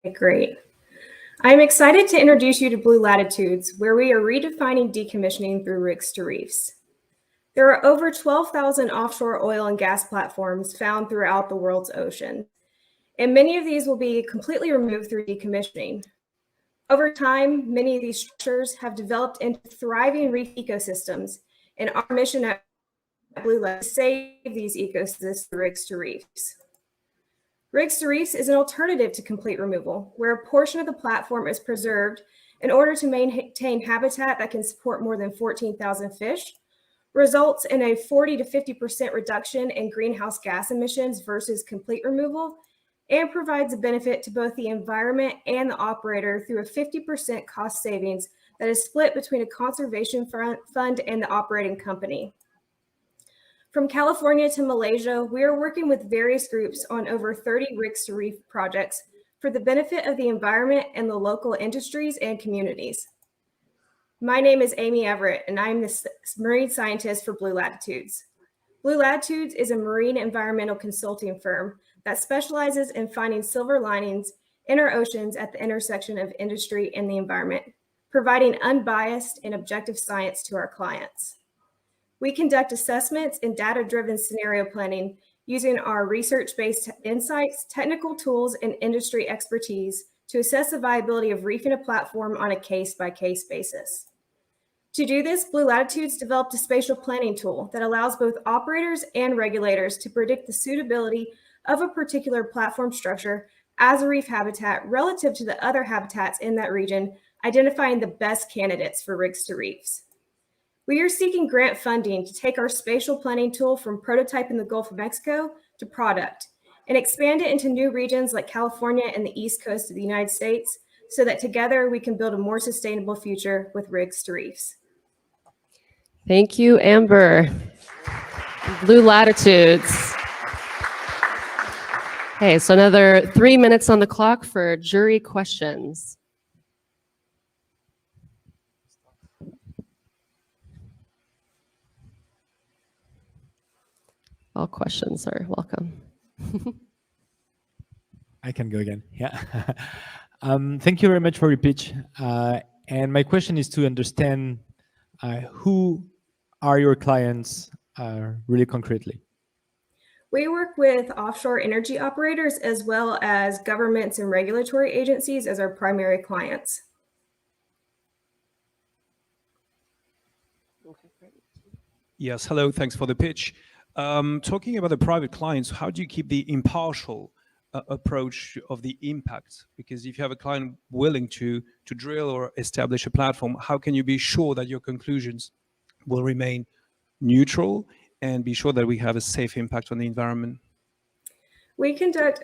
Great. I'm excited to introduce you to Blue Latitudes, where we are redefining decommissioning through rigs to reefs. There are over 12,000 offshore oil and gas platforms found throughout the world's ocean, and many of these will be completely removed through decommissioning. Over time, many of these structures have developed into thriving reef ecosystems, and our mission at Blue Latitudes is to save these ecosystems through rigs to reefs. Rigs to reefs is an alternative to complete removal, where a portion of the platform is preserved in order to maintain habitat that can support more than 14,000 fish, results in a 40 to 50% reduction in greenhouse gas emissions versus complete removal, and provides a benefit to both the environment and the operator through a 50% cost savings that is split between a conservation fund and the operating company. From California to Malaysia, we are working with various groups on over 30 rigs to reef projects for the benefit of the environment and the local industries and communities. My name is Amy Everett, and I'm the marine scientist for Blue Latitudes. Blue Latitudes is a marine environmental consulting firm that specializes in finding silver linings in our oceans at the intersection of industry and the environment, providing unbiased and objective science to our clients. We conduct assessments and data-driven scenario planning using our research-based insights, technical tools, and industry expertise to assess the viability of reefing a platform on a case-by-case basis. To do this, Blue Latitudes developed a spatial planning tool that allows both operators and regulators to predict the suitability of a particular platform structure as a reef habitat relative to the other habitats in that region, identifying the best candidates for rigs to reefs. We are seeking grant funding to take our spatial planning tool from prototype in the Gulf of Mexico to product and expand it into new regions like California and the East Coast of the United States so that together we can build a more sustainable future with rigs to reefs. Thank you, Amber. Blue Latitudes. Okay, so another 3 minutes on the clock for jury questions. All questions are welcome. I can go again. Yeah. Thank you very much for your pitch. And my question is to understand who are your clients really concretely? We work with offshore energy operators as well as governments and regulatory agencies as our primary clients. Yes, hello, thanks for the pitch. Talking about the private clients, how do you keep the impartial approach of the impact? Because if you have a client willing to drill or establish a platform, how can you be sure that your conclusions will remain neutral and be sure that we have a safe impact on the environment? We conduct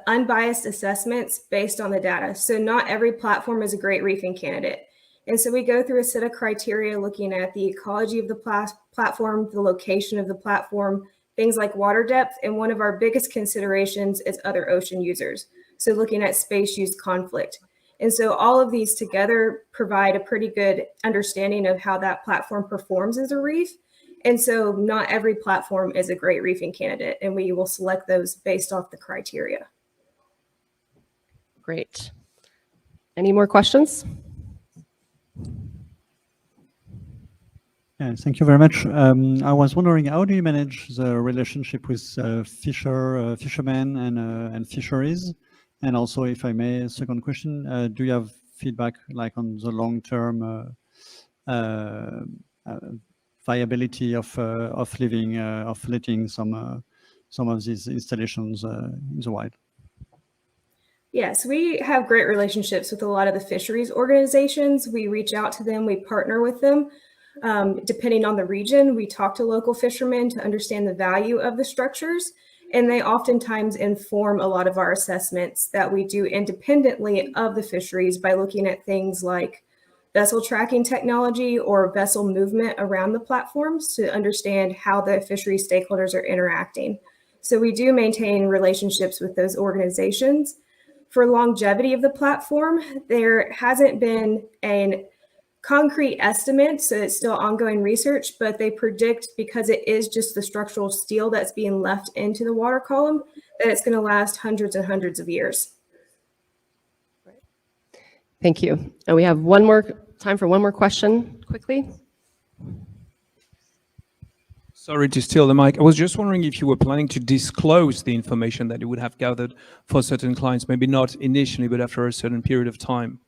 unbiased assessments based on the data. So not every platform is a great reefing candidate. And so we go through a set of criteria looking at the ecology of the platform, the location of the platform, things like water depth. And one of our biggest considerations is other ocean users. So looking at space use conflict. And so all of these together provide a pretty good understanding of how that platform performs as a reef. And so not every platform is a great reefing candidate, and we will select those based off the criteria. Great. Any more questions? Yeah, thank you very much. I was wondering, how do you manage the relationship with fishermen and fisheries? And also, if I may, second question, do you have feedback like on the long-term viability of letting some of these installations in the wild? Yes, we have great relationships with a lot of the fisheries organizations. We reach out to them, we partner with them. Depending on the region, we talk to local fishermen to understand the value of the structures, and they oftentimes inform a lot of our assessments that we do independently of the fisheries by looking at things like vessel tracking technology or vessel movement around the platforms to understand how the fishery stakeholders are interacting. So we do maintain relationships with those organizations. For longevity of the platform, there hasn't been a concrete estimate, so it's still ongoing research, but they predict, because it is just the structural steel that's being left into the water column, that it's going to last hundreds and hundreds of years. Thank you. And we have time for one more question, quickly. Sorry to steal the mic. I was just wondering if you were planning to disclose the information that you would have gathered for certain clients, maybe not initially, but after a certain period of time.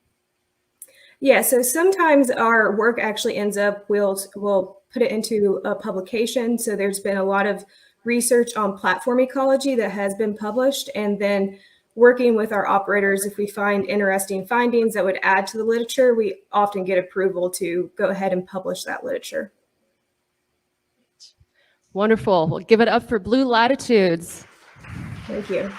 Yeah, so sometimes our work actually ends up, we'll put it into a publication. So there's been a lot of research on platform ecology that has been published, and then working with our operators, if we find interesting findings that would add to the literature, we often get approval to go ahead and publish that literature. Wonderful. We'll give it up for BlueLatitudes. Thank you.